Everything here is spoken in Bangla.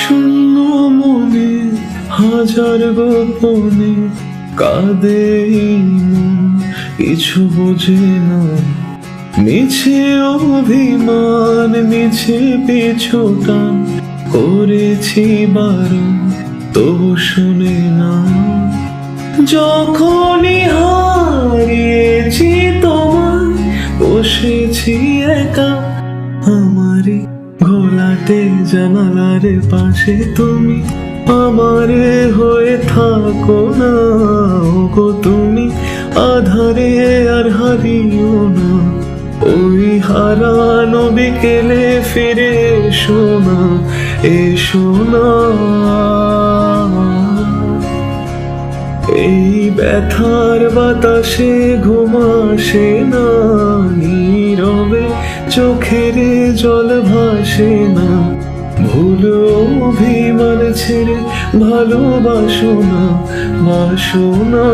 শূন্য মনে হাজার গোপনে কাঁদে এই মন, কিছু বোঝে না। মিছে অভিমান, মিছে পিছুটান করেছি বারণ, তবু শুনে না। যখনই হারিয়েছি তোমায়, বসেছি একা আমারই ঘোলাটে জানালার পাশে। তুমি আমারে হয়ে থাকো না গো, তুমি আধারে আর হারিও না। ওই হারানো বিকেলে ফিরে এসো না, এসো না। এই ব্যথার বাতাসে ঘুম আসে না, নীরবে চোখের জল ভাসে না। ভুল অভিমান ছেড়ে ভালোবাসো না, বাসো না।